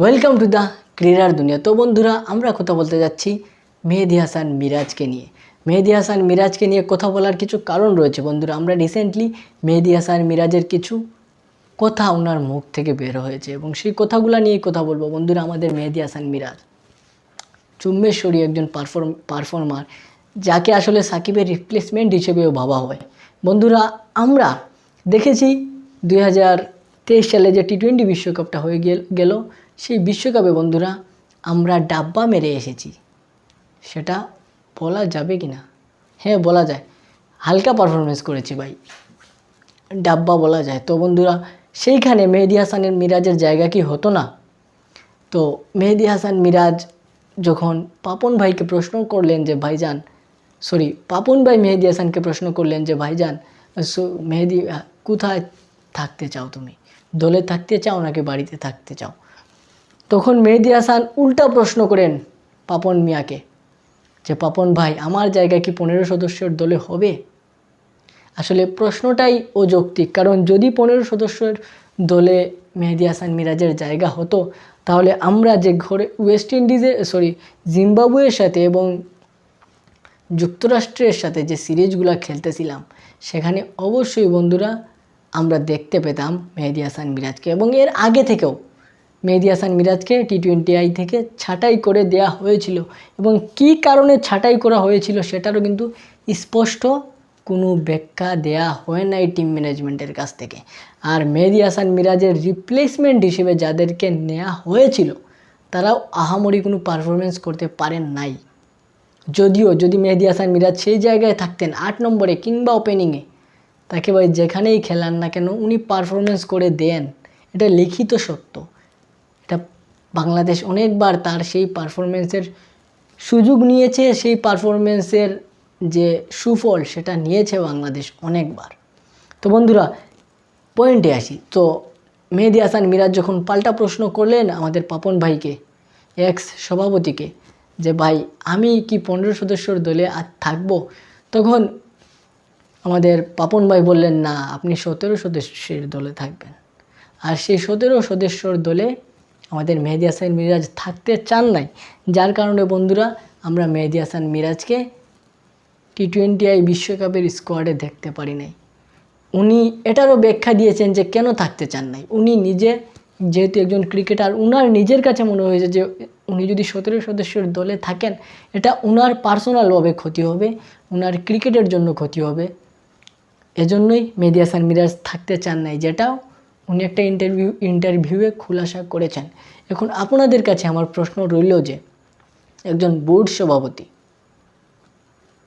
Welcome to the ক্রীড়ার দুনিয়া। তো বন্ধুরা, আমরা কথা বলতে যাচ্ছি মেহেদী হাসান মিরাজকে নিয়ে। মেহেদী হাসান মিরাজকে নিয়ে কথা বলার কিছু কারণ রয়েছে বন্ধুরা। আমরা রিসেন্টলি মেহেদী হাসান মিরাজের কিছু কথা ওনার মুখ থেকে বের হয়েছে এবং সেই কথাগুলো নিয়েই কথা বলবো বন্ধুরা। আমাদের মেহেদী হাসান মিরাজ চুম্বেশ্বরী একজন পারফর্মার, যাকে আসলে সাকিবের রিপ্লেসমেন্ট হিসেবেও ভাবা হয়। বন্ধুরা, আমরা দেখেছি 2023 সালে যে টি-20 বিশ্বকাপটা হয়ে গেল, সেই বিশ্বকাপে বন্ধুরা আমরা ডাব্বা মেরে এসেছি। সেটা বলা যাবে কি না? হ্যাঁ, বলা যায়। হালকা পারফরমেন্স করেছি ভাই, ডাব্বা বলা যায়। তো বন্ধুরা, সেইখানে মেহেদী হাসানের মিরাজের জায়গা কি হতো না? তো মেহেদী হাসান মিরাজ যখন পাপন ভাইকে প্রশ্ন করলেন যে ভাইজান, পাপন ভাই মেহেদী হাসানকে প্রশ্ন করলেন যে ভাইজান, মেহেদী কোথায় থাকতে চাও তুমি? দলে থাকতে চাও নাকি বাড়িতে থাকতে চাও? তখন মেহেদী হাসান উল্টা প্রশ্ন করেন পাপন মিয়াকে যে পাপন ভাই, আমার জায়গা কি 15 সদস্যের দলে হবে? আসলে প্রশ্নটাই অযৌক্তিক, কারণ যদি 15 সদস্যের দলে মেহেদী হাসান মিরাজের জায়গা হতো, তাহলে আমরা যে জিম্বাবুয়ের সাথে এবং যুক্তরাষ্ট্রের সাথে যে সিরিজগুলো খেলতেছিলাম, সেখানে অবশ্যই বন্ধুরা আমরা দেখতে পেতাম মেহেদী হাসান মিরাজকে। এবং এর আগে থেকেও মেহেদী হাসান মিরাজকে টি-20 থেকে ছাঁটাই করে দেয়া হয়েছিল, এবং কী কারণে ছাঁটাই করা হয়েছিল সেটারও কিন্তু স্পষ্ট কোনো ব্যাখ্যা দেয়া হয় নাই টিম ম্যানেজমেন্টের কাছ থেকে। আর মেহেদী হাসান মিরাজের রিপ্লেসমেন্ট হিসেবে যাদেরকে নেওয়া হয়েছিল, তারাও আহামরি কোনো পারফরমেন্স করতে পারেন নাই। যদি মেহেদী হাসান মিরাজ সেই জায়গায় থাকতেন 8 নম্বরে কিংবা ওপেনিংয়ে, তাকে ভাই যেখানেই খেলান না কেন উনি পারফরমেন্স করে দেন। এটা লিখিত সত্য। এটা বাংলাদেশ অনেকবার তার সেই পারফরমেন্সের সুযোগ নিয়েছে, সেই পারফরমেন্সের যে সুফল সেটা নিয়েছে বাংলাদেশ অনেকবার। তো বন্ধুরা, পয়েন্টে আসি। তো মেহেদী হাসান মিরাজ যখন পাল্টা প্রশ্ন করলেন আমাদের পাপন ভাইকে, এক্স সভাপতিকে, যে ভাই আমি কি 15 সদস্যর দলে আর থাকবো, তখন আমাদের পাপন ভাই বললেন না, আপনি 17 সদস্যের দলে থাকবেন। আর সেই 17 সদস্যর দলে আমাদের মেহেদী হাসান মিরাজ থাকতে চান নাই, যার কারণে বন্ধুরা আমরা মেহেদী হাসান মিরাজকে টি-20 বিশ্বকাপের স্কোয়াডে দেখতে পারি নাই। উনি এটারও ব্যাখ্যা দিয়েছেন যে কেন থাকতে চান নাই। উনি নিজে যেহেতু একজন ক্রিকেটার, উনার নিজের কাছে মনে হয়েছে যে উনি যদি 17 সদস্যের দলে থাকেন, এটা উনার পার্সোনালভাবে ক্ষতি হবে, উনার ক্রিকেটের জন্য ক্ষতি হবে। এজন্যই মেহেদী হাসান মিরাজ থাকতে চান নাই, যেটাও উনি একটা ইন্টারভিউয়ে খুলাসা করেছেন। এখন আপনাদের কাছে আমার প্রশ্ন রইল যে একজন বোর্ড সভাপতি,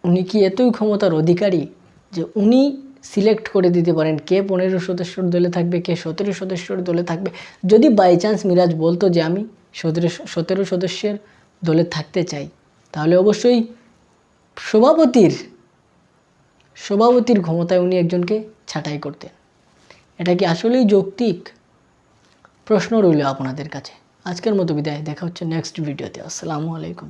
উনি কি এতই ক্ষমতার অধিকারী যে উনি সিলেক্ট করে দিতে পারেন কে 15 সদস্যর দলে থাকবে, কে 17 সদস্যর দলে থাকবে? যদি বাই চান্স মিরাজ বলতো যে আমি 17 সদস্যের দলে থাকতে চাই, তাহলে অবশ্যই সভাপতির ক্ষমতায় উনি একজনকে ছাঁটাই করতেন। এটা কি আসলেই যৌক্তিক? প্রশ্ন রইল আপনাদের কাছে। আজকের মতো বিদায়, দেখা হচ্ছে নেক্সট ভিডিওতে। আসসালামু আলাইকুম।